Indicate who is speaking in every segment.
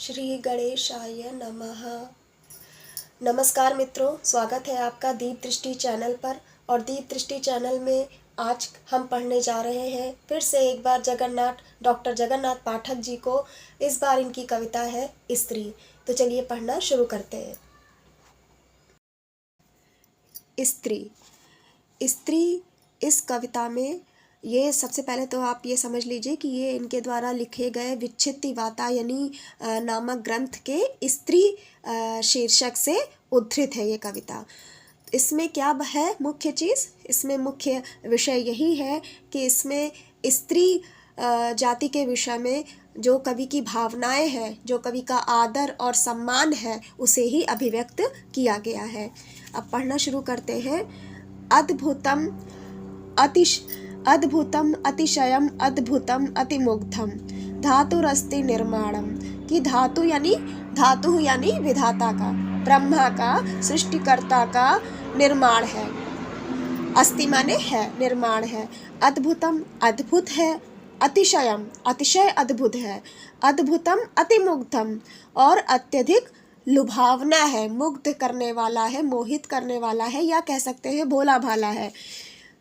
Speaker 1: श्री गणेशाय नमः। नमस्कार मित्रों, स्वागत है आपका दीप दृष्टि चैनल पर। और दीप दृष्टि चैनल में आज हम पढ़ने जा रहे हैं फिर से एक बार डॉक्टर जगन्नाथ पाठक जी को। इस बार इनकी कविता है स्त्री। तो चलिए पढ़ना शुरू करते हैं। स्त्री। स्त्री इस कविता में, ये सबसे पहले तो आप ये समझ लीजिए कि ये इनके द्वारा लिखे गए विच्छित्ति वातायनी नामक ग्रंथ के स्त्री शीर्षक से उद्धृत है ये कविता। इसमें क्या है मुख्य चीज़? इसमें मुख्य विषय यही है कि इसमें स्त्री जाति के विषय में जो कवि की भावनाएं हैं, जो कवि का आदर और सम्मान है, उसे ही अभिव्यक्त किया गया है। अब पढ़ना शुरू करते हैं। अद्भुतम अतिशयम अद्भुतम अतिमुग्धम धातुरस्ति निर्माणम। कि धातु यानी विधाता का, ब्रह्मा का, सृष्टिकर्ता का निर्माण है। अस्ति माने है, निर्माण है। अद्भुतम अद्भुत है, अतिशयम अतिशय अद्भुत है, अद्भुतम अतिमुग्धम और अत्यधिक लुभावना है, मुग्ध करने वाला है, मोहित करने वाला है, या कह सकते हैं भोला भाला है।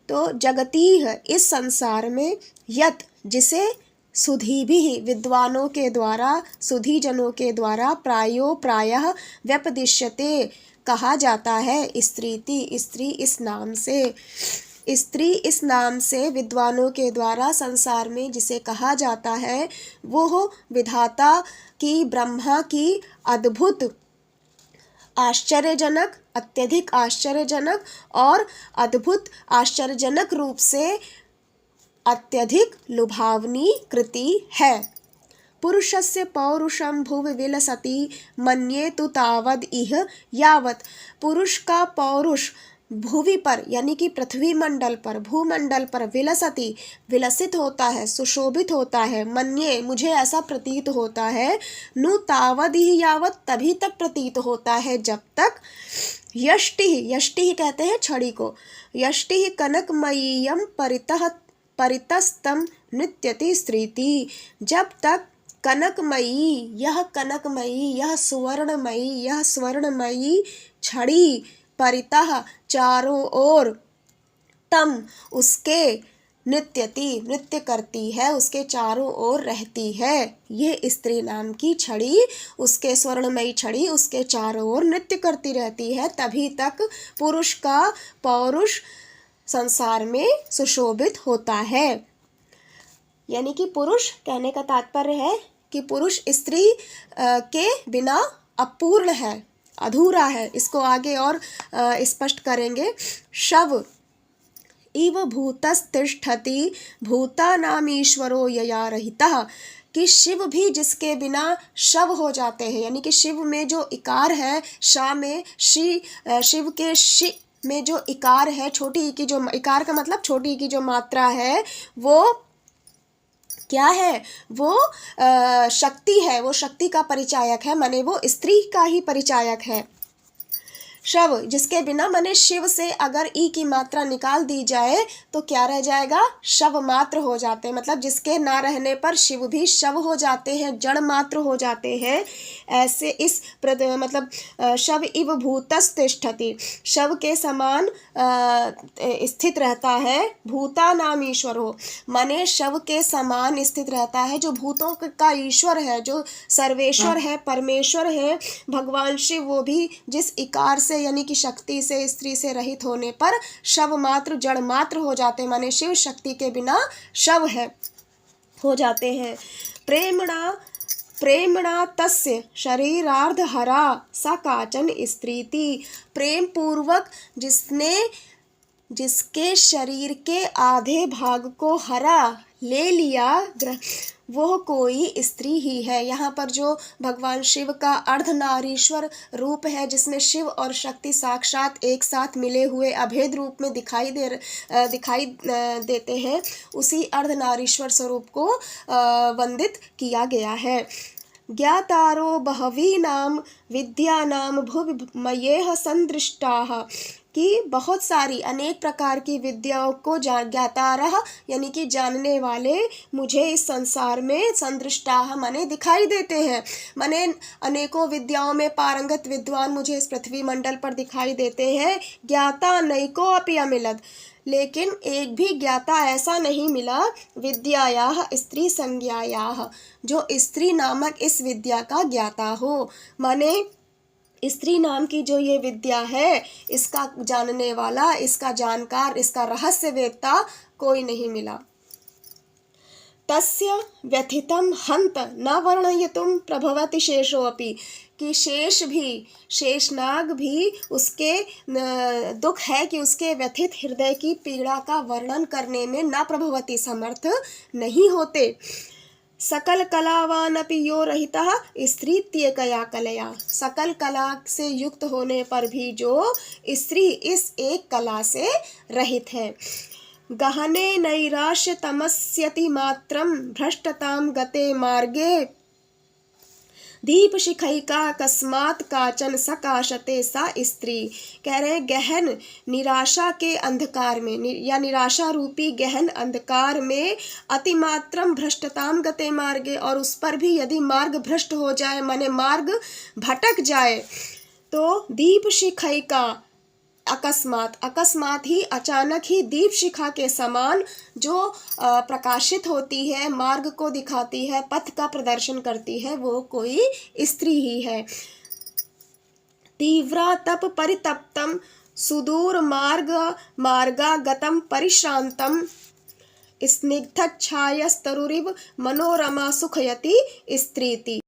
Speaker 1: तो जगतीह इस संसार में, यत जिसे सुधीभिः विद्वानों के द्वारा, सुधीजनों के द्वारा प्रायः व्यपदिश्यते कहा जाता है। स्त्रीति, स्त्री इस नाम से, स्त्री इस नाम से विद्वानों के द्वारा संसार में जिसे कहा जाता है, वो विधाता की, ब्रह्मा की अद्भुत, आश्चर्यजनक, अत्यधिक आश्चर्यजनक और अद्भुत आश्चर्यजनक रूप से अत्यधिक लुभावनी कृति है। पुरुषस्य पौरुषम भुवि विलसति मन्ये तु तावद इह यावत। पुरुष का पौरुष भूवि पर यानी कि पृथ्वी मंडल पर, भूमंडल पर, विलसति विलसित होता है, सुशोभित होता है। मन्ये मुझे ऐसा प्रतीत होता है, नु तावद ही यावत तभी तक प्रतीत होता है जब तक यष्टि कहते हैं छड़ी को, यष्टि कनकमयीयम परितस्तम नृत्यति स्त्रीति। जब तक कनकमयी, यह स्वर्णमयी छड़ी परितः चारों ओर, तम उसके, नृत्य करती है, उसके चारों ओर रहती है। ये स्त्री नाम की छड़ी, उसके स्वर्णमयी छड़ी उसके चारों ओर नृत्य करती रहती है, तभी तक पुरुष का पौरुष संसार में सुशोभित होता है। यानी कि पुरुष, कहने का तात्पर्य है कि पुरुष स्त्री के बिना अपूर्ण है, अधूरा है। इसको आगे और स्पष्ट करेंगे। शव इव भूतस्तिष्ठति भूतानाम ईश्वरो यया रहितः। कि शिव भी जिसके बिना शव हो जाते हैं, यानी कि शिव में जो इकार है, शा में शिव के शि में जो इकार है, छोटी ई की जो इकार का मतलब छोटी ई की जो मात्रा है, वो क्या है? वो शक्ति है, वो शक्ति का परिचायक है, माने वो स्त्री का ही परिचायक है। शव जिसके बिना, माने शिव से अगर ई की मात्रा निकाल दी जाए तो क्या रह जाएगा? शव मात्र हो जाते हैं। मतलब जिसके ना रहने पर शिव भी शव हो जाते हैं, जड़ मात्र हो जाते हैं। ऐसे इस मतलब शव इव भूतस्तिष्ठति, शव के समान स्थित रहता है। भूता नाम ईश्वर हो, माने शव के समान स्थित रहता है, जो भूतों का ईश्वर है, जो सर्वेश्वर है, परमेश्वर है, भगवान शिव। वो भी जिस इकार से यानी कि शक्ति से, स्त्री से रहित होने पर शव मात्र, जड़ मात्र हो जाते हैं, माने शिव शक्ति के बिना शव है, हो जाते हैं। प्रेमणा तस्य शरीरार्ध हरा सा काचन स्त्रीति। प्रेम पूर्वक जिसके शरीर के आधे भाग को हरा, ले लिया, वो कोई स्त्री ही है। यहाँ पर जो भगवान शिव का अर्धनारीश्वर रूप है, जिसमें शिव और शक्ति साक्षात एक साथ मिले हुए अभेद रूप में दिखाई देते हैं, उसी अर्धनारीश्वर स्वरूप को वंदित किया गया है। ज्ञातारो बहवीनां विद्यानां भुवि मयेह संदृष्टाः। कि बहुत सारी अनेक प्रकार की विद्याओं को ज्ञातारः यानी कि जानने वाले मुझे इस संसार में संदृष्टाः माने दिखाई देते हैं। माने अनेकों विद्याओं में पारंगत विद्वान मुझे इस पृथ्वी मंडल पर दिखाई देते हैं। ज्ञाता नैको अपि अमिलत्, लेकिन एक भी ज्ञाता ऐसा नहीं मिला विद्यायाः स्त्री संज्ञायाः जो स्त्री नामक इस विद्या का ज्ञाता हो। माने स्त्री नाम की जो ये विद्या है, इसका जानने वाला, इसका जानकार, इसका रहस्यवेत्ता कोई नहीं मिला। तस्य व्यथितं हन्त न वर्णयितुं प्रभवति शेषोऽपि, कि शेष भी, शेषनाग भी उसके दुख है कि उसके व्यथित हृदय की पीड़ा का वर्णन करने में न प्रभवति समर्थ नहीं होते। सकल कलावानपि यो रहितः स्त्रीत्येकया कलया, सकल कला से युक्त होने पर भी जो स्त्री इस एक कला से रहित है। गहने नैराश्य तमस्यति मात्रम भ्रष्टताम गते मार्गे दीपशिखैका कस्मात् काचन सकाशते सा स्त्री। कह रहे हैं गहन निराशा के अंधकार में या निराशा रूपी गहन अंधकार में अतिमात्रम भ्रष्टताम गते मार्गे, और उस पर भी यदि मार्ग भ्रष्ट हो जाए माने मार्ग भटक जाए तो दीपशिखैका अकस्मात ही अचानक ही दीप शिखा के समान जो प्रकाशित होती है, मार्ग को दिखाती है, पथ का प्रदर्शन करती है, वो कोई स्त्री ही है। तीव्रा तप परितप्तम सुदूर मार्गागतम परिश्रांतम स्निग्धच्छायास्तरुरिव मनोरमा सुखयति स्त्रीति।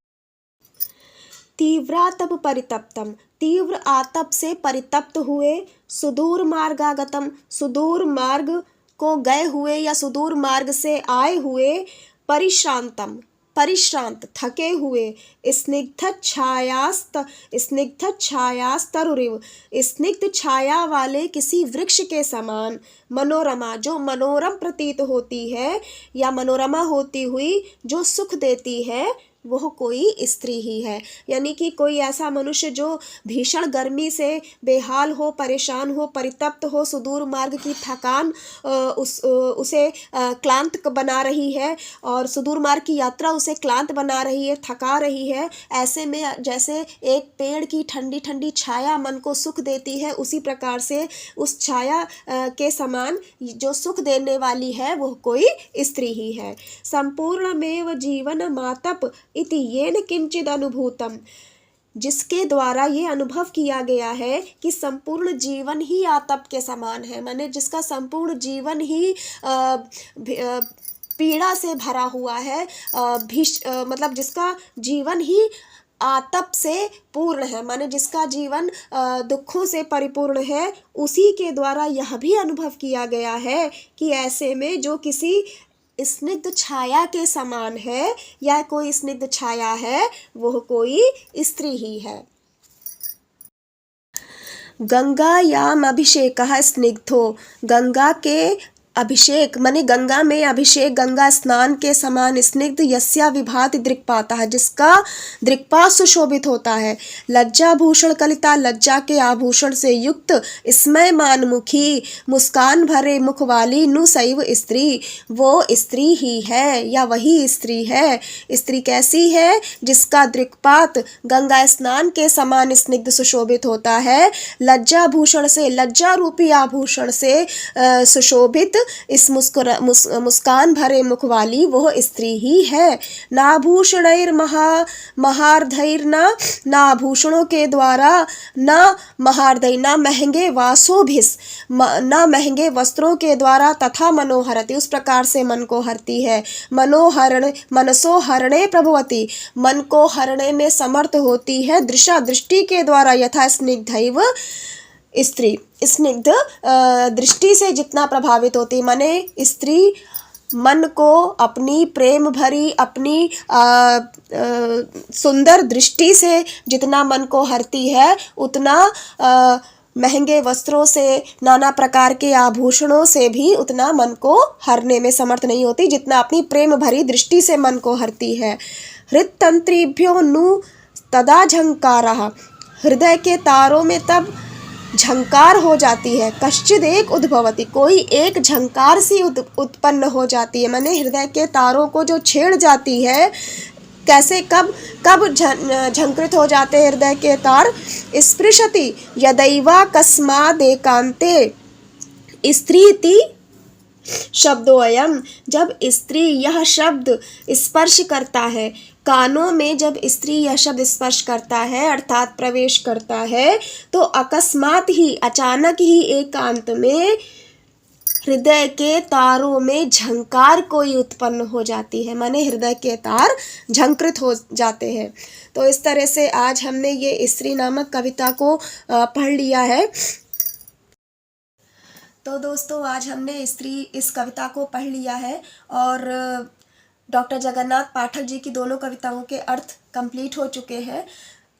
Speaker 1: तीव्रातप परितप्तम, तीव्र आतप से परितप्त हुए, सुदूर मार्गागतम, सुदूर मार्ग को गए हुए या सुदूर मार्ग से आए हुए, परिश्रांतम, परिश्रांत थके हुए, स्निग्ध छायास्तरुरिव, स्निग्ध छाया वाले किसी वृक्ष के समान, मनोरमा जो मनोरम प्रतीत होती है या मनोरमा होती हुई जो सुख देती है, वह कोई स्त्री ही है। यानी कि कोई ऐसा मनुष्य जो भीषण गर्मी से बेहाल हो, परेशान हो, परितप्त हो, सुदूर मार्ग की थकान उसे क्लांत बना रही है और सुदूर मार्ग की यात्रा उसे क्लांत बना रही है, थका रही है। ऐसे में जैसे एक पेड़ की ठंडी ठंडी छाया मन को सुख देती है, उसी प्रकार से उस छाया के समान जो सुख देने वाली है वह कोई स्त्री ही है। संपूर्णमेव जीवन मातप इति येन किंचिद अनुभूतम, जिसके द्वारा ये अनुभव किया गया है कि संपूर्ण जीवन ही आतप के समान है, माने जिसका संपूर्ण जीवन ही पीड़ा से भरा हुआ है, मतलब जिसका जीवन ही आतप से पूर्ण है, माने जिसका जीवन दुखों से परिपूर्ण है, उसी के द्वारा यह भी अनुभव किया गया है कि ऐसे में जो किसी स्निग्ध छाया के समान है या कोई स्निग्ध छाया है, वह कोई स्त्री ही है। गंगायाम अभिषेकः स्निग्धो, गंगा के अभिषेक माने गंगा में अभिषेक, गंगा स्नान के समान स्निग्ध, यस्या विभाति दृक्पातः, जिसका दृक्पात सुशोभित होता है। लज्जा भूषण कलिता, लज्जा के आभूषण से युक्त, स्मयमान मुखी, मुस्कान भरे मुख वाली, नु सैव स्त्री, वो स्त्री ही है या वही स्त्री है। स्त्री कैसी है? जिसका दृक्पात गंगा स्नान के समान स्निग्ध सुशोभित होता है, लज्जा भूषण से, लज्जा रूपी आभूषण से सुशोभित, इस मुस्कान भरे मुख वाली वो स्त्री ही है। नाभूषणैर महार्धैर, ना आभूषणों के द्वारा, ना महार्धै, ना महंगे वासोभिस, ना महंगे वस्त्रों के द्वारा, तथा मनोहरति, उस प्रकार से मन को हरती है। मनोहरण मनसो हरणे प्रभवती, मन को हरणे में समर्थ होती है, दृशा दृष्टि के द्वारा, यथा स्निग्धैव स्त्री, स्निग्ध दृष्टि से जितना प्रभावित होती, माने स्त्री मन को अपनी प्रेम भरी, अपनी सुंदर दृष्टि से जितना मन को हरती है, उतना महंगे वस्त्रों से, नाना प्रकार के आभूषणों से भी उतना मन को हरने में समर्थ नहीं होती, जितना अपनी प्रेम भरी दृष्टि से मन को हरती है। हृत्तंत्रिभ्यो नु तदा झंकारः, हृदय के तारों में तब झंकार हो जाती है। कश्चिद एक उद्भवती, कोई एक झंकार सी उत्पन्न हो जाती है, माने हृदय के तारों को जो छेड़ जाती है। कैसे, कब कब झंकृत हो जाते हैं हृदय के तार? स्पृशति यदैवा कस्मादेकांते स्त्रीति शब्दोऽयम्, जब स्त्री यह शब्द स्पर्श करता है, कानों में जब स्त्री यह शब्द स्पर्श करता है अर्थात प्रवेश करता है, तो अकस्मात ही, अचानक ही, एकांत में हृदय के तारों में झंकार कोई उत्पन्न हो जाती है, माने हृदय के तार झंकृत हो जाते हैं। तो इस तरह से आज हमने ये स्त्री नामक कविता को पढ़ लिया है। तो दोस्तों आज हमने स्त्री इस कविता को पढ़ लिया है और डॉक्टर जगन्नाथ पाठक जी की दोनों कविताओं के अर्थ कंप्लीट हो चुके हैं।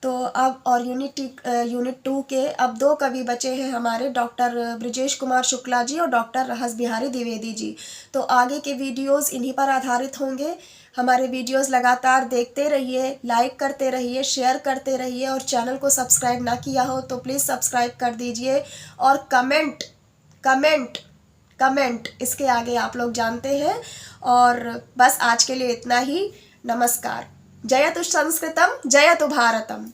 Speaker 1: तो अब और यूनिट 2 के अब 2 कवि बचे हैं हमारे, डॉक्टर ब्रिजेश कुमार शुक्ला जी और डॉक्टर रहस बिहारी द्विवेदी जी। तो आगे के वीडियोस इन्हीं पर आधारित होंगे। हमारे वीडियोस लगातार देखते रहिए, लाइक करते रहिए, शेयर करते रहिए और चैनल को सब्सक्राइब ना किया हो तो प्लीज़ सब्सक्राइब कर दीजिए और कमेंट इसके आगे आप लोग जानते हैं। और बस आज के लिए इतना ही। नमस्कार। जयतु संस्कृतम, जयतु भारतम।